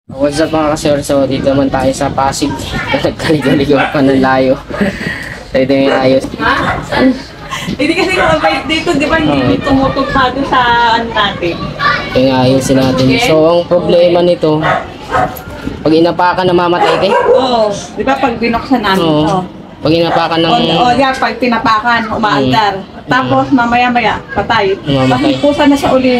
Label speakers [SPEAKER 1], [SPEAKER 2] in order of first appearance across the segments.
[SPEAKER 1] What's up mga kasir? So dito naman tayo sa Pasig. Nagkaligaw-ligaw pa ng layo. So ito yung ayos.
[SPEAKER 2] Hindi kasi kapag dito, di ba, hindi tumutugtado sa ano natin.
[SPEAKER 1] Ito yung ayusin natin. So ang problema nito, pag inapakan namamatay kayo.
[SPEAKER 2] Oo. Di ba pag binuksan namin
[SPEAKER 1] Oo.
[SPEAKER 2] ito?
[SPEAKER 1] Pag inapakan ng...
[SPEAKER 2] O yan, pag tinapakan, umaandar. Tapos mamaya-maya, patay.
[SPEAKER 1] Mamamatay.
[SPEAKER 2] Tapos pusa na siya uli,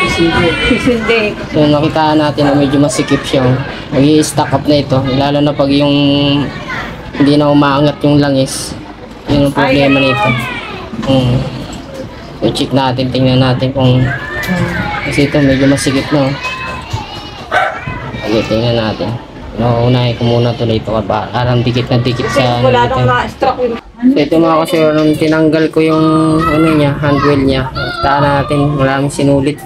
[SPEAKER 2] sisindi.
[SPEAKER 1] So nakita natin na medyo masikip siya. Mag-i-stack up na ito. Lalo na pag yung hindi na umaangat yung langis. Yun ang problema nito. So check natin, tingnan natin kung... Kasi ito medyo masikip na. Okay, tingnan natin. Unahin ko muna tuloy ito. Parang dikit na dikit sa...
[SPEAKER 2] Wala nang na-stroke yun.
[SPEAKER 1] So ito mga kasir, nung tinanggal ko yung ano niya, handwheel niya. Kita natin, maraming sinulit.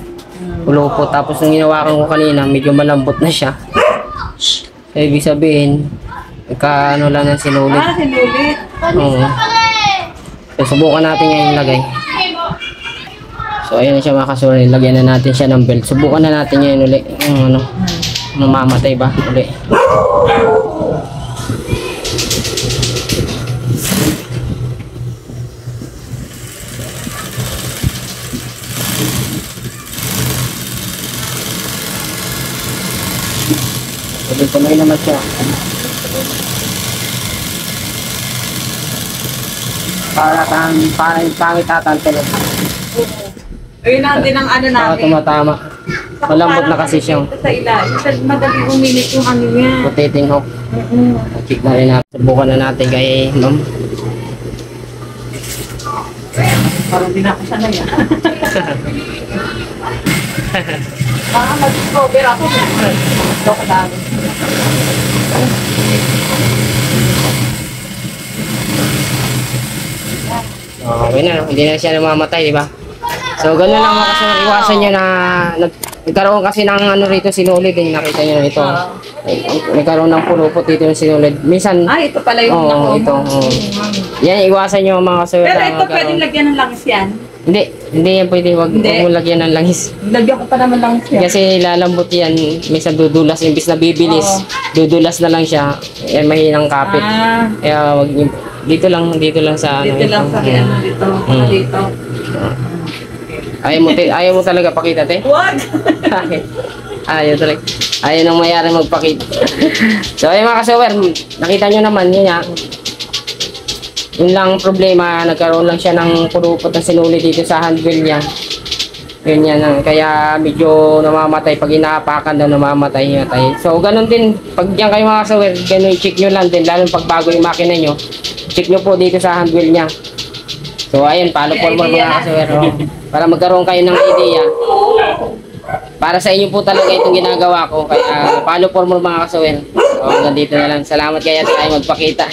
[SPEAKER 1] Pulupot. Tapos nung ginawakan ko kanina, medyo malambot na siya. So ibig sabihin, ano lang ng sinulit.
[SPEAKER 2] Sinulit.
[SPEAKER 1] Oo. So subukan natin ngayon ilagay. So ayan na siya mga kasir, lagyan na natin siya ng belt. Subukan na natin ngayon ulit. Ano, mamamatay ba ulit. Tuloy naman siya. Para yung pangit tatantin.
[SPEAKER 2] Ayun natin ang ano
[SPEAKER 1] Para
[SPEAKER 2] namin.
[SPEAKER 1] tumatama. Malambot na kasi siya.
[SPEAKER 2] Sa ilalim. Kasi madali uminit yung ano niya.
[SPEAKER 1] Rotating hook. Check na rin natin. Subukan na natin kay ma'am.
[SPEAKER 2] Parang di na ako sanay yan. Baka mag-discover ako. Ito ka dami.
[SPEAKER 1] Okay na, hindi na siya namamatay, di ba? So, gano'n lang mga kasama. Iwasan nyo na nagkaroon kasi ng ano rito, sinulid. Nakita nyo na ito. Nagkaroon ng pulupot dito yung sinulid. Minsan,
[SPEAKER 2] Ah, ito pala yung
[SPEAKER 1] ito. Yan, iwasan nyo mga kasama.
[SPEAKER 2] Pero ito pwedeng lagyan ng langis yan.
[SPEAKER 1] Hindi yan pwede. Wag mo lagyan ng langis.
[SPEAKER 2] Lagyan ko pa naman langis yan.
[SPEAKER 1] Kasi lalambot yan. Minsan dudulas. Imbis na bibilis, dudulas na lang siya. Yan, mahinang kapit.
[SPEAKER 2] Ah,
[SPEAKER 1] Kaya wag nyo. Dito lang sa ano.
[SPEAKER 2] dito lang sa ano dito. Dito.
[SPEAKER 1] Ayaw mo talaga pakita, te?
[SPEAKER 2] Wag!
[SPEAKER 1] Ayaw talaga. Ayaw nang mayari magpakita. So, ayun mga kasawer, nakita nyo naman, yun nga. Yun lang problema, nagkaroon lang siya ng pulupot na sinuli dito sa handwheel niya. Yun yan, kaya medyo namamatay. Pag inaapakan daw, namamatay. So, ganun din, pag diyan kayo mga kasawer, ganun, check nyo lang din, lalo pag bago yung makina nyo. Check nyo po dito sa handwheel niya. So, ayun, follow for more mga kasawer. Para magkaroon kayo ng idea. Para sa inyo po talaga itong ginagawa ko. Kaya follow for more mga kasawer. So, hanggang dito na lang. Salamat kaya tayo magpakita.